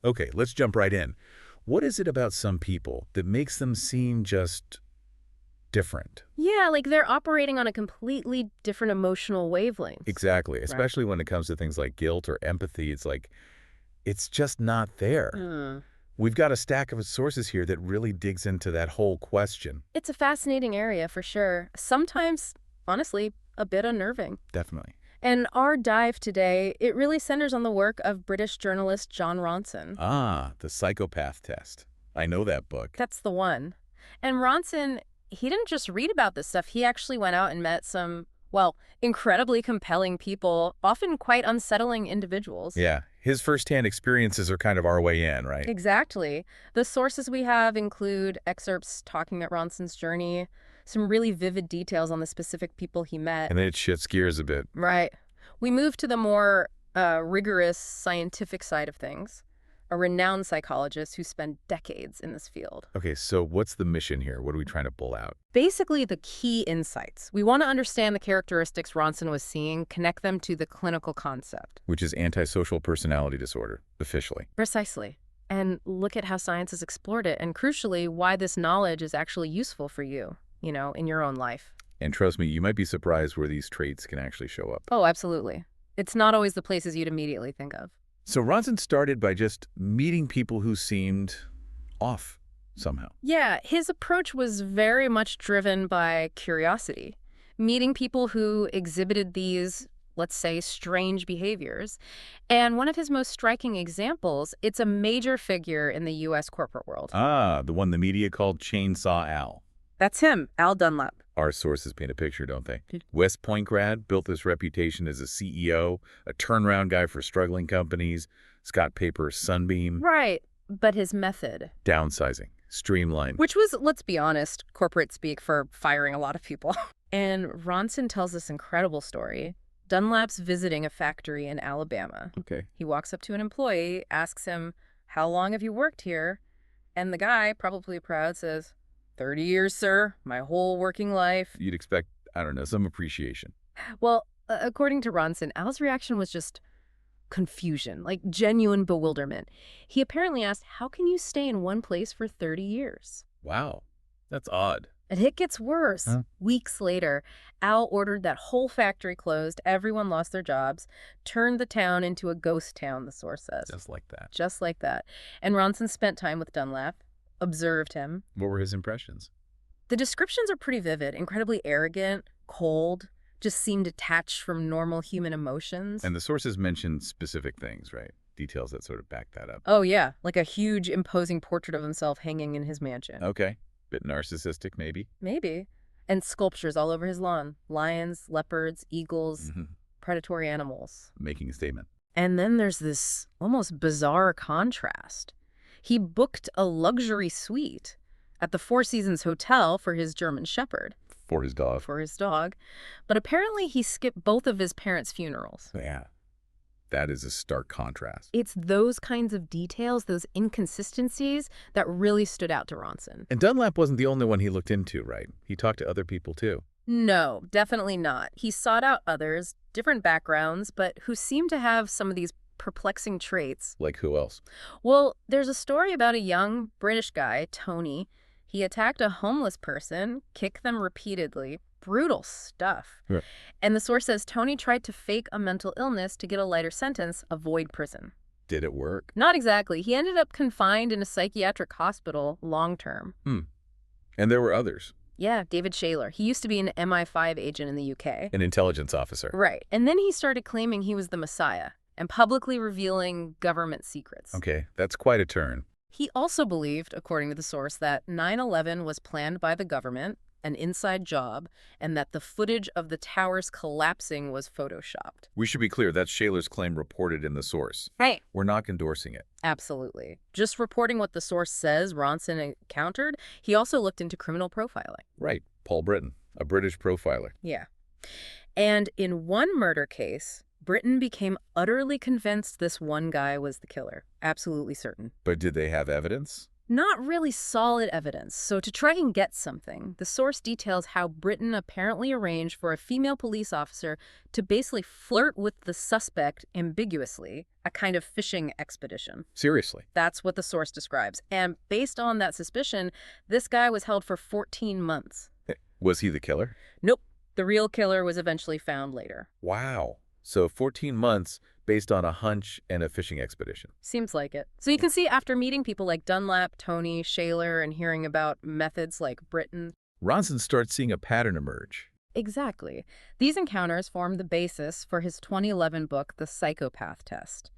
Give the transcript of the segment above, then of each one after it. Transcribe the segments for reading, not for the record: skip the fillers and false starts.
Okay, let's jump right in. What is it about some people that makes them seem just different? Yeah, like they're operating on a completely different emotional wavelengths. Exactly, Right. especially when it comes to things like guilt or empathy. It's like, it's just not there. Mm. We've got a stack of sources here that really digs into that whole question. It's a fascinating area for sure. Sometimes, honestly, a bit unnerving. Definitely. And our dive today, it really centers on the work of British journalist Jon Ronson. Ah, the Psychopath Test. I know that book. That's the one. And Ronson, he didn't just read about this stuff. He actually went out and met some, well, incredibly compelling people, often quite unsettling individuals. Yeah, his firsthand experiences are kind of our way in, right? Exactly. The sources we have include excerpts talking about Ronson's journey, some really vivid details on the specific people he met. And then it shifts gears a bit. Right. We move to the more rigorous scientific side of things. A renowned psychologist who spent decades in this field. Okay, so what's the mission here? What are we trying to pull out? Basically, the key insights. We want to understand the characteristics Ronson was seeing, connect them to the clinical concept. Which is antisocial personality disorder, officially. Precisely. And look at how science has explored it, and crucially, why this knowledge is actually useful for you, in your own life. And trust me, you might be surprised where these traits can actually show up. Oh, absolutely. It's not always the places you'd immediately think of. So Ronson started by just meeting people who seemed off somehow. Yeah, his approach was very much driven by curiosity, meeting people who exhibited these, let's say, strange behaviors. And one of his most striking examples, it's a major figure in the U.S. corporate world. Ah, the one the media called Chainsaw Al. That's him, Al Dunlap. Our sources paint a picture, don't they? West Point grad, built this reputation as a CEO, a turnaround guy for struggling companies, Scott Paper's Sunbeam. Right, but his method. Downsizing, streamline. Which was, let's be honest, corporate speak for firing a lot of people. And Ronson tells this incredible story. Dunlap's visiting a factory in Alabama. Okay. He walks up to an employee, asks him, "How long have you worked here?" And the guy, probably proud, says, 30 years, sir, my whole working life. You'd expect, I don't know, some appreciation. Well, according to Ronson, Al's reaction was just confusion, like genuine bewilderment. He apparently asked, "How can you stay in one place for 30 years? Wow, that's odd. And it gets worse. Huh? Weeks later, Al ordered that whole factory closed, everyone lost their jobs, turned the town into a ghost town, the source says. Just like that. Just like that. And Ronson spent time with Dunlap, observed him. What were his impressions? The descriptions are pretty vivid, incredibly arrogant, cold, just seemed detached from normal human emotions. And the sources mentioned specific things, right? Details that sort of back that up. Oh, yeah, like a huge, imposing portrait of himself hanging in his mansion. Okay. Bit narcissistic, maybe. Maybe. And sculptures all over his lawn. Lions, leopards, eagles, predatory animals. Making a statement. And then there's this almost bizarre contrast. He booked a luxury suite at the Four Seasons Hotel for his German Shepherd. For his dog. For his dog. But apparently he skipped both of his parents' funerals. Yeah. That is a stark contrast. It's those kinds of details, those inconsistencies, that really stood out to Ronson. And Dunlap wasn't the only one he looked into, right? He talked to other people, too. No, definitely not. He sought out others, different backgrounds, but who seemed to have some of these perplexing traits. Like who else? Well, there's a story about a young British guy, Tony. He attacked a homeless person, kicked them repeatedly. Brutal stuff. Yeah. And the source says Tony tried to fake a mental illness to get a lighter sentence, avoid prison. Did it work? Not exactly. He ended up confined in a psychiatric hospital long term. And there were others. Yeah, David Shaler. He used to be an MI5 agent in the UK. An intelligence officer. Right. And then he started claiming he was the Messiah and publicly revealing government secrets. Okay, that's quite a turn. He also believed, according to the source, that 9/11 was planned by the government, an inside job, and that the footage of the towers collapsing was photoshopped. We should be clear, that's Shaler's claim reported in the source. Right. We're not endorsing it. Absolutely. Just reporting what the source says Ronson encountered, he also looked into criminal profiling. Right. Paul Britton, a British profiler. Yeah. And in one murder case, Britain became utterly convinced this one guy was the killer. Absolutely certain. But did they have evidence? Not really solid evidence, so to try and get something, the source details how Britain apparently arranged for a female police officer to basically flirt with the suspect ambiguously, a kind of fishing expedition. Seriously? That's what the source describes. And based on that suspicion, this guy was held for 14 months. Was he the killer? Nope. The real killer was eventually found later. Wow. So 14 months based on a hunch and a fishing expedition. Seems like it. So you can see after meeting people like Dunlap, Tony, Shaler, and hearing about methods like Britain. Ronson starts seeing a pattern emerge. Exactly. These encounters formed the basis for his 2011 book, The Psychopath Test.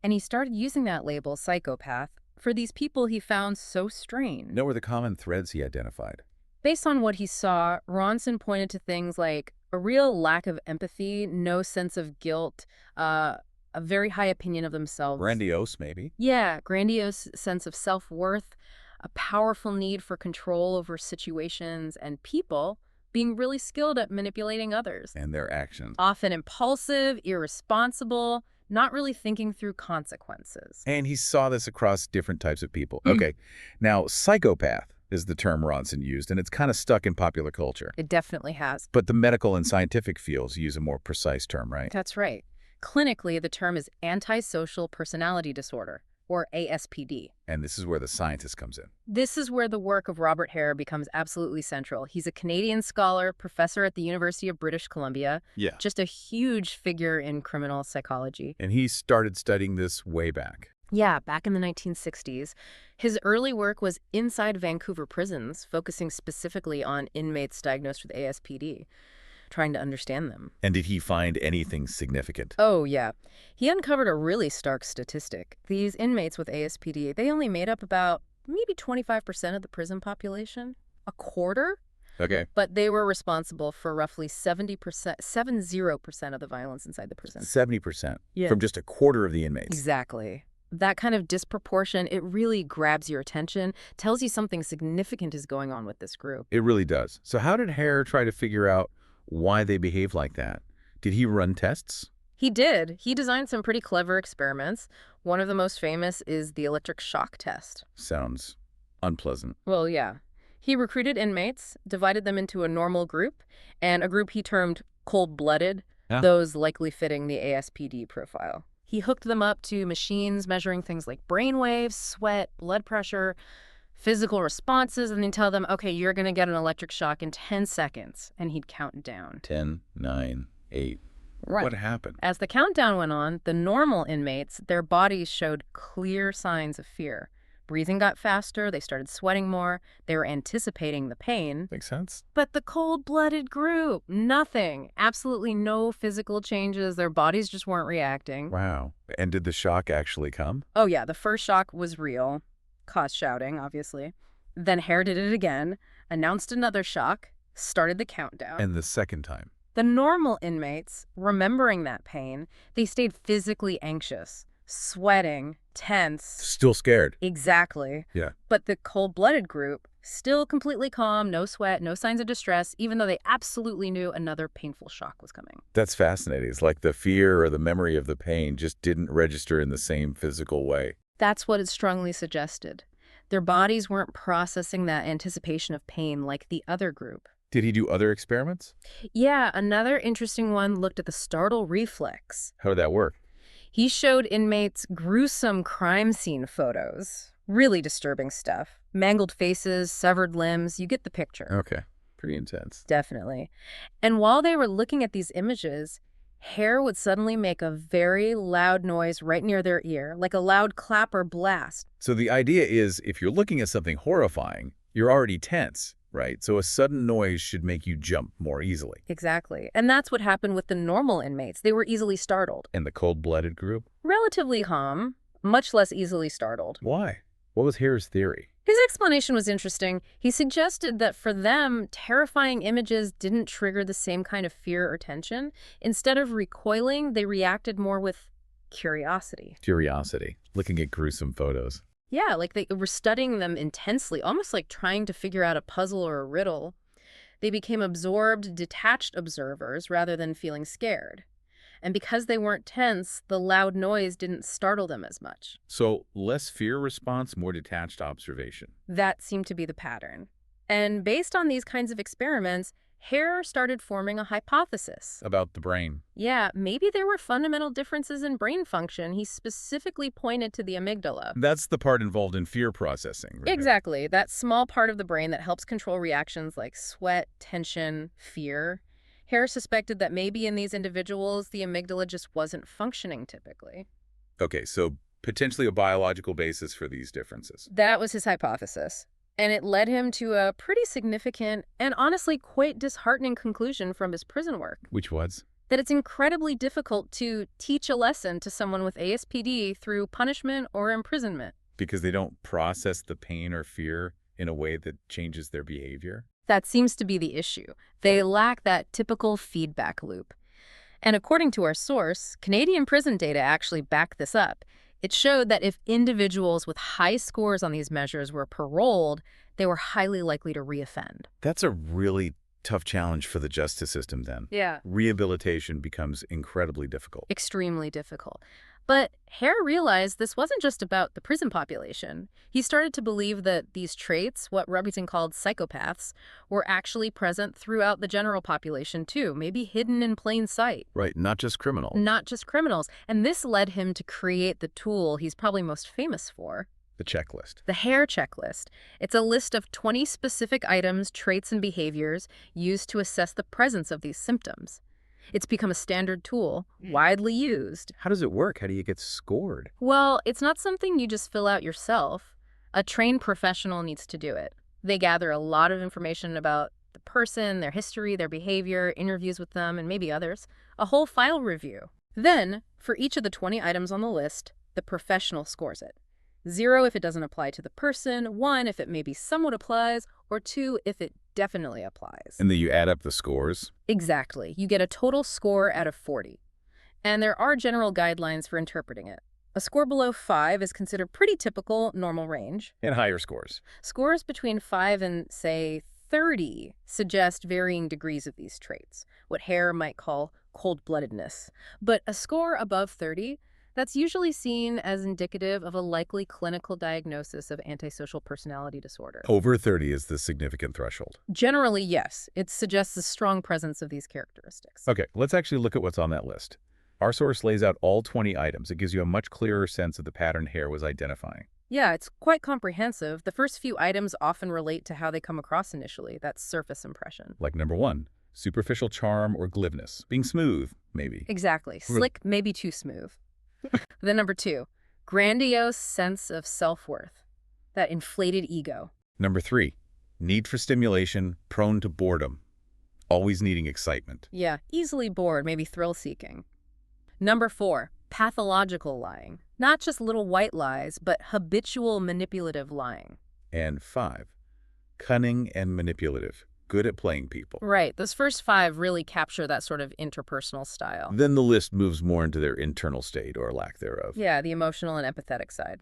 And he started using that label, psychopath, for these people he found so strange. What were the common threads he identified? Based on what he saw, Ronson pointed to things like a real lack of empathy, no sense of guilt, a very high opinion of themselves. Grandiose, maybe? Yeah, grandiose sense of self-worth, a powerful need for control over situations and people, being really skilled at manipulating others. And their actions. Often impulsive, irresponsible, not really thinking through consequences. And he saw this across different types of people. Okay. Now, psychopath is the term Ronson used, and it's kind of stuck in popular culture. It definitely has. But the medical and scientific fields use a more precise term, right? That's right. Clinically, the term is antisocial personality disorder, or ASPD. And this is where the scientist comes in. This is where the work of Robert Hare becomes absolutely central. He's a Canadian scholar, professor at the University of British Columbia. Yeah. Just a huge figure in criminal psychology. And he started studying this way back. Yeah, back in the 1960s. His early work was inside Vancouver prisons, focusing specifically on inmates diagnosed with ASPD, trying to understand them. And did he find anything significant? Oh, yeah. He uncovered a really stark statistic. These inmates with ASPD, they only made up about maybe 25% of the prison population. A quarter? Okay. But they were responsible for roughly 70% of the violence inside the prison. 70%? Yeah. From just a quarter of the inmates? Exactly. That kind of disproportion, it really grabs your attention, tells you something significant is going on with this group. It really does. So how did Hare try to figure out why they behave like that? Did he run tests? He did. He designed some pretty clever experiments. One of the most famous is the electric shock test. Sounds unpleasant. Well, yeah. He recruited inmates, divided them into a normal group, and a group he termed cold-blooded, those likely fitting the ASPD profile. He hooked them up to machines measuring things like brain waves, sweat, blood pressure, physical responses, and then tell them, okay, you're going to get an electric shock in 10 seconds. And he'd count down. 10, 9, 8. Right. What happened? As the countdown went on, the normal inmates, their bodies showed clear signs of fear. Breathing got faster, they started sweating more, they were anticipating the pain. Makes sense. But the cold-blooded group, nothing. Absolutely no physical changes. Their bodies just weren't reacting. Wow. And did the shock actually come? Oh yeah, the first shock was real. Caused shouting, obviously. Then Hare did it again, announced another shock, started the countdown. And the second time? The normal inmates, remembering that pain, they stayed physically anxious, sweating, tense. Still scared. Exactly. Yeah. But the cold-blooded group, still completely calm, no sweat, no signs of distress, even though they absolutely knew another painful shock was coming. That's fascinating. It's like the fear or the memory of the pain just didn't register in the same physical way. That's what it strongly suggested. Their bodies weren't processing that anticipation of pain like the other group. Did he do other experiments? Yeah, another interesting one looked at the startle reflex. How did that work? He showed inmates gruesome crime scene photos. Really disturbing stuff. Mangled faces, severed limbs, you get the picture. Okay. Pretty intense. Definitely. And while they were looking at these images, Hare would suddenly make a very loud noise right near their ear, like a loud clap or blast. So the idea is if you're looking at something horrifying, you're already tense, right? So a sudden noise should make you jump more easily. Exactly. And that's what happened with the normal inmates. They were easily startled. And the cold-blooded group? Relatively calm, much less easily startled. Why? What was Hare's theory? His explanation was interesting. He suggested that for them, terrifying images didn't trigger the same kind of fear or tension. Instead of recoiling, they reacted more with curiosity. Curiosity. Looking at gruesome photos. Yeah, like they were studying them intensely, almost like trying to figure out a puzzle or a riddle. They became absorbed, detached observers rather than feeling scared. And because they weren't tense, the loud noise didn't startle them as much. So less fear response, more detached observation. That seemed to be the pattern. And based on these kinds of experiments, Hare started forming a hypothesis. About the brain. Yeah, maybe there were fundamental differences in brain function. He specifically pointed to the amygdala. That's the part involved in fear processing. Right? Exactly. That small part of the brain that helps control reactions like sweat, tension, fear. Hare suspected that maybe in these individuals, the amygdala just wasn't functioning typically. Okay, so potentially a biological basis for these differences. That was his hypothesis. And it led him to a pretty significant and honestly quite disheartening conclusion from his prison work. Which was? That it's incredibly difficult to teach a lesson to someone with ASPD through punishment or imprisonment. Because they don't process the pain or fear in a way that changes their behavior? That seems to be the issue. They lack that typical feedback loop. And according to our source, Canadian prison data actually back this up. It showed that if individuals with high scores on these measures were paroled, they were highly likely to reoffend. That's a really tough challenge for the justice system then. Yeah. Rehabilitation becomes incredibly difficult. Extremely difficult. But Hare realized this wasn't just about the prison population. He started to believe that these traits, what Robinson called psychopaths, were actually present throughout the general population too, maybe hidden in plain sight. Right, not just criminal. Not just criminals. And this led him to create the tool he's probably most famous for. The checklist. The Hare checklist. It's a list of 20 specific items, traits, and behaviors used to assess the presence of these symptoms. It's become a standard tool, widely used. How does it work? How do you get scored? Well, it's not something you just fill out yourself. A trained professional needs to do it. They gather a lot of information about the person, their history, their behavior, interviews with them, and maybe others. A whole file review. Then, for each of the 20 items on the list, the professional scores it. 0 if it doesn't apply to the person, 1 if it maybe somewhat applies, or 2 if it definitely applies. And then you add up the scores? Exactly. You get a total score out of 40. And there are general guidelines for interpreting it. A score below 5 is considered pretty typical, normal range. And higher scores. Scores between 5 and, say, 30 suggest varying degrees of these traits, what Hare might call cold-bloodedness. But a score above 30, that's usually seen as indicative of a likely clinical diagnosis of antisocial personality disorder. Over 30 is the significant threshold. Generally, yes. It suggests a strong presence of these characteristics. Okay, let's actually look at what's on that list. Our source lays out all 20 items. It gives you a much clearer sense of the pattern Hare was identifying. Yeah, it's quite comprehensive. The first few items often relate to how they come across initially, that surface impression. Like number 1, superficial charm or glibness. Being smooth, maybe. Exactly. Slick, maybe too smooth. Then number 2, grandiose sense of self-worth, that inflated ego. Number 3, need for stimulation, prone to boredom, always needing excitement. Yeah, easily bored, maybe thrill-seeking. Number 4, pathological lying. Not just little white lies, but habitual manipulative lying. And 5, cunning and manipulative, good at playing people. Right. Those first 5 really capture that sort of interpersonal style. Then the list moves more into their internal state or lack thereof. Yeah, the emotional and empathetic side.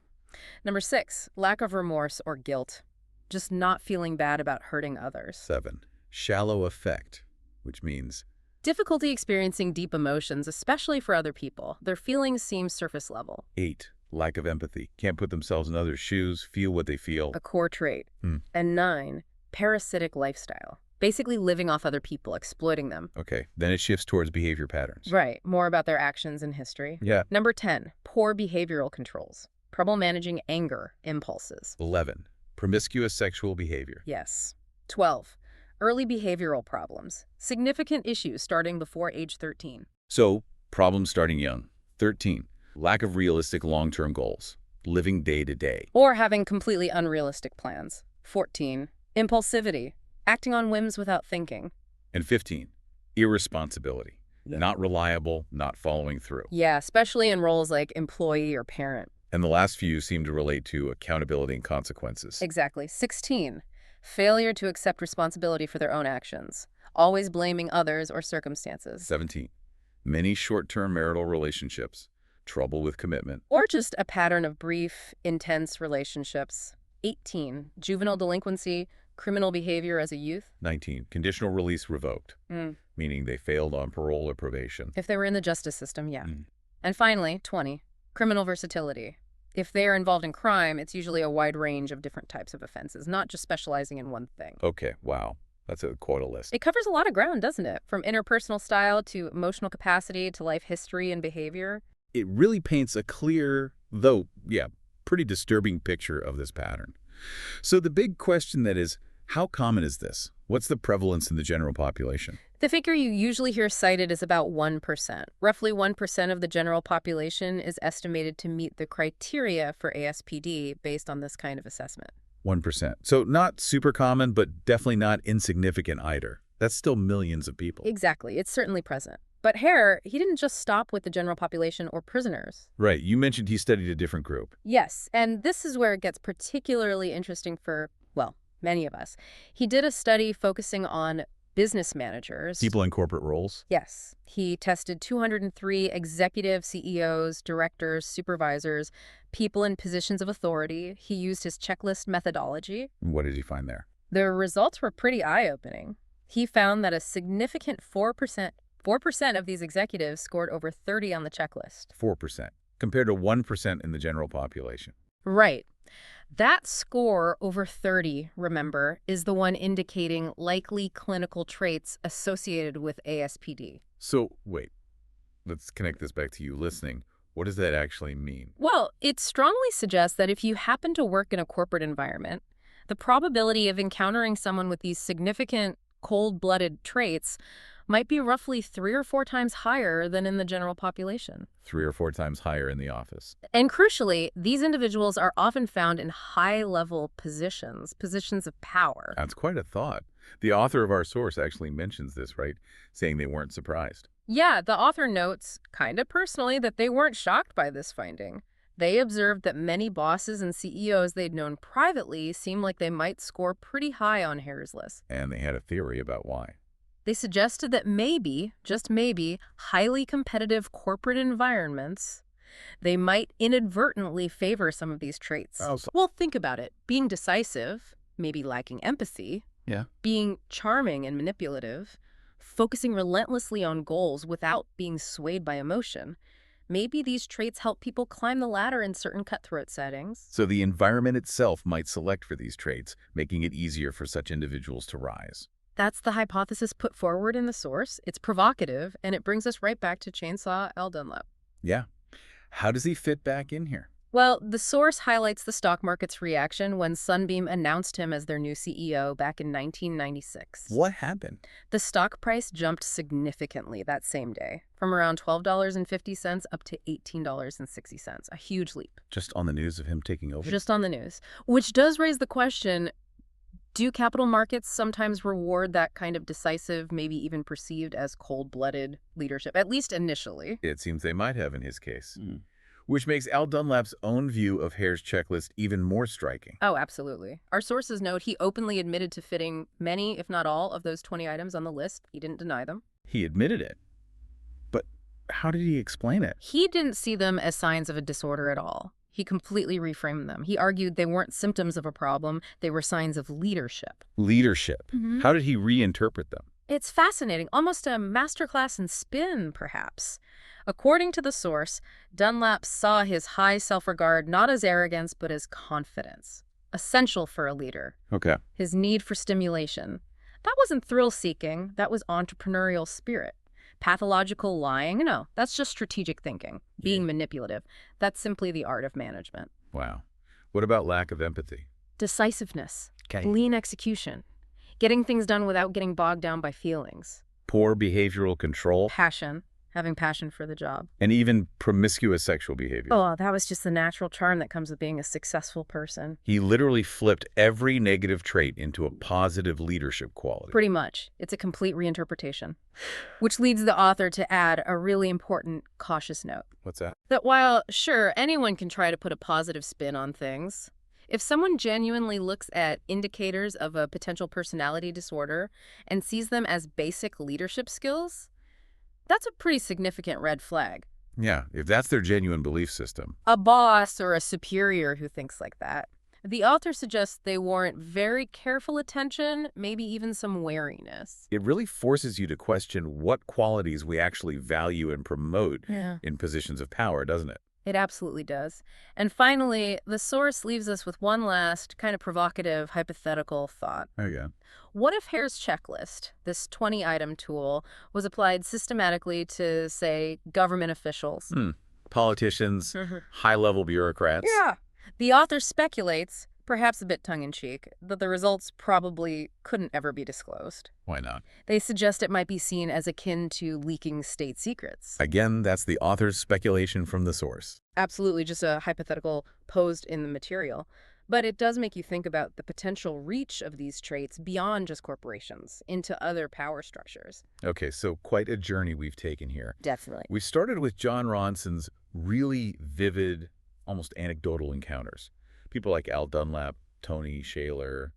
Number 6, lack of remorse or guilt. Just not feeling bad about hurting others. 7, shallow affect, which means difficulty experiencing deep emotions, especially for other people. Their feelings seem surface level. 8, lack of empathy, can't put themselves in others' shoes, feel what they feel. A core trait. And 9, parasitic lifestyle. Basically living off other people, exploiting them. Okay, then it shifts towards behavior patterns. Right, more about their actions and history. Yeah. Number 10, poor behavioral controls. Trouble managing anger, impulses. 11, promiscuous sexual behavior. Yes. 12, early behavioral problems. Significant issues starting before age 13. So, problems starting young. 13, lack of realistic long-term goals, living day to day. Or having completely unrealistic plans. 14, impulsivity, acting on whims without thinking. And 15, irresponsibility, not reliable, not following through. Yeah, especially in roles like employee or parent. And the last few seem to relate to accountability and consequences. Exactly. 16, failure to accept responsibility for their own actions, always blaming others or circumstances. 17, many short-term marital relationships, trouble with commitment. Or just a pattern of brief, intense relationships. 18, juvenile delinquency, criminal behavior as a youth. 19, conditional release revoked. meaning they failed on parole or probation. If they were in the justice system, yeah. Mm. And finally, 20, criminal versatility. If they are involved in crime, it's usually a wide range of different types of offenses, not just specializing in one thing. Okay, wow. That's quite a list. It covers a lot of ground, doesn't it? From interpersonal style to emotional capacity to life history and behavior. It really paints a clear, though, yeah, pretty disturbing picture of this pattern. So the big question that is, how common is this? What's the prevalence in the general population? The figure you usually hear cited is about 1%. Roughly 1% of the general population is estimated to meet the criteria for ASPD based on this kind of assessment. 1%. So not super common, but definitely not insignificant either. That's still millions of people. Exactly. It's certainly present. But Hare, he didn't just stop with the general population or prisoners. Right. You mentioned he studied a different group. Yes, and this is where it gets particularly interesting for, well, many of us. He did a study focusing on business managers. People in corporate roles? Yes. He tested 203 executive CEOs, directors, supervisors, people in positions of authority. He used his checklist methodology. What did he find there? The results were pretty eye-opening. He found that a significant 4% of these executives scored over 30 on the checklist. 4%, compared to 1% in the general population. Right. That score over 30, remember, is the one indicating likely clinical traits associated with ASPD. So, wait. Let's connect this back to you listening. What does that actually mean? Well, it strongly suggests that if you happen to work in a corporate environment, the probability of encountering someone with these significant cold-blooded traits might be roughly 3 or 4 times higher than in the general population. 3 or 4 times higher in the office. And crucially, these individuals are often found in high-level positions of power. That's quite a thought. The author of our source actually mentions this, right? Saying they weren't surprised. Yeah, the author notes, kind of personally, that they weren't shocked by this finding. They observed that many bosses and CEOs they'd known privately seemed like they might score pretty high on Hare's list. And they had a theory about why. They suggested that maybe, just maybe, highly competitive corporate environments, they might inadvertently favor some of these traits. Oh, so Well, think about it. Being decisive, maybe lacking empathy, yeah. being charming and manipulative, focusing relentlessly on goals without being swayed by emotion. Maybe these traits help people climb the ladder in certain cutthroat settings. So the environment itself might select for these traits, making it easier for such individuals to rise. That's the hypothesis put forward in the source. It's provocative, and it brings us right back to Chainsaw Al Dunlap. Yeah. How does he fit back in here? Well, the source highlights the stock market's reaction when Sunbeam announced him as their new CEO back in 1996. What happened? The stock price jumped significantly that same day, from around $12.50 up to $18.60, a huge leap. Just on the news of him taking over? Just on the news, which does raise the question, do capital markets sometimes reward that kind of decisive, maybe even perceived as cold-blooded leadership, at least initially? It seems they might have in his case. Which makes Al Dunlap's own view of Hare's checklist even more striking. Oh, absolutely. Our sources note he openly admitted to fitting many, if not all, of those 20 items on the list. He didn't deny them. He admitted it. But how did he explain it? He didn't see them as signs of a disorder at all. He completely reframed them. He argued they weren't symptoms of a problem, they were signs of leadership. Leadership. How did he reinterpret them? It's fascinating, almost a masterclass in spin, perhaps. According to the source, Dunlap saw his high self-regard not as arrogance, but as confidence, essential for a leader. Okay. His need for stimulation. That wasn't thrill-seeking, that was entrepreneurial spirit. Pathological lying? No, that's just strategic thinking, being manipulative. That's simply the art of management. Wow. What about lack of empathy? Decisiveness, Okay. lean execution, getting things done without getting bogged down by feelings. Poor behavioral control, Passion, having passion for the job. and even promiscuous sexual behavior. Oh, that was just the natural charm that comes with being a successful person. He literally flipped every negative trait into a positive leadership quality. Pretty much. It's a complete reinterpretation. Which leads the author to add a really important cautious note. What's that? That while, sure, anyone can try to put a positive spin on things, if someone genuinely looks at indicators of a potential personality disorder and sees them as basic leadership skills, that's a pretty significant red flag. Yeah, if that's their genuine belief system. A boss or a superior who thinks like that, The author suggests they warrant very careful attention, maybe even some wariness. It really forces you to question what qualities we actually value and promote Yeah. in positions of power, doesn't it? It absolutely does. And finally, the source leaves us with one last kind of provocative hypothetical thought. Oh, yeah. What if Hare's checklist, this 20-item tool, was applied systematically to, say, government officials? Politicians, high-level bureaucrats. Yeah. The author speculates, perhaps a bit tongue-in-cheek, that the results probably couldn't ever be disclosed. Why not? They suggest it might be seen as akin to leaking state secrets. Again, that's the author's speculation from the source. Absolutely just a hypothetical posed in the material. But it does make you think about the potential reach of these traits beyond just corporations, into other power structures. Okay, so quite a journey we've taken here. Definitely. We started with Jon Ronson's really vivid, almost anecdotal encounters. People like Al Dunlap, Tony Shaler,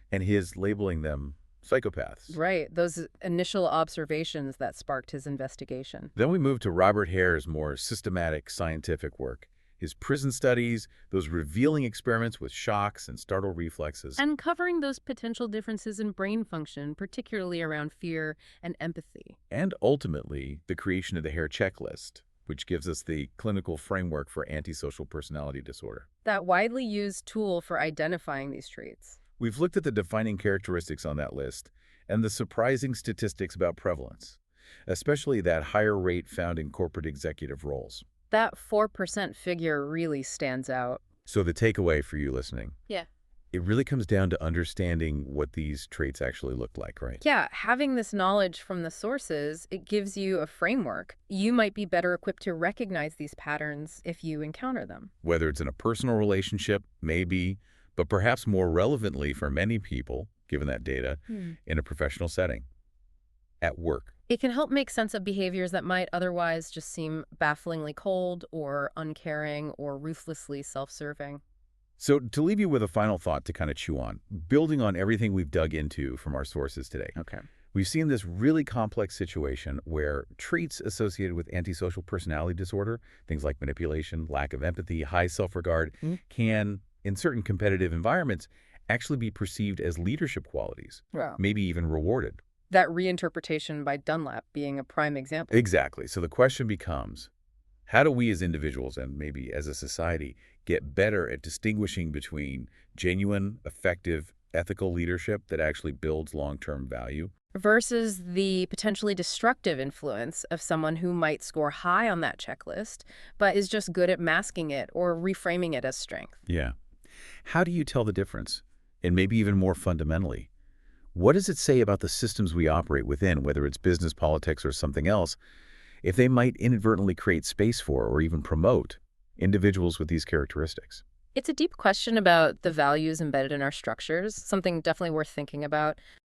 and his labeling them psychopaths. Right, those initial observations that sparked his investigation. Then we moved to Robert Hare's more systematic scientific work. His prison studies, those revealing experiments with shocks and startle reflexes. And covering those potential differences in brain function, particularly around fear and empathy. And ultimately, the creation of the Hare checklist, which gives us the clinical framework for antisocial personality disorder. That widely used tool for identifying these traits. We've looked at the defining characteristics on that list and the surprising statistics about prevalence, especially that higher rate found in corporate executive roles. That 4% figure really stands out. So the takeaway for you listening, Yeah. it really comes down to understanding what these traits actually look like, right? Yeah, having this knowledge from the sources, it gives you a framework. You might be better equipped to recognize these patterns if you encounter them. Whether it's in a personal relationship, maybe, but perhaps more relevantly for many people, given that data, in a professional setting, at work. It can help make sense of behaviors that might otherwise just seem bafflingly cold or uncaring or ruthlessly self-serving. So to leave you with a final thought to kind of chew on, building on everything we've dug into from our sources today. Okay. We've seen this really complex situation where traits associated with antisocial personality disorder, things like manipulation, lack of empathy, high self-regard, can, in certain competitive environments, actually be perceived as leadership qualities, Wow. maybe even rewarded. That reinterpretation by Dunlap being a prime example. Exactly. So the question becomes, how do we as individuals and maybe as a society get better at distinguishing between genuine, effective, ethical leadership that actually builds long-term value Versus the potentially destructive influence of someone who might score high on that checklist, but is just good at masking it or reframing it as strength. Yeah. How do you tell the difference? And maybe even more fundamentally, what does it say about the systems we operate within, whether it's business, politics, or something else, if they might inadvertently create space for or even promote individuals with these characteristics? It's a deep question about the values embedded in our structures, something definitely worth thinking about.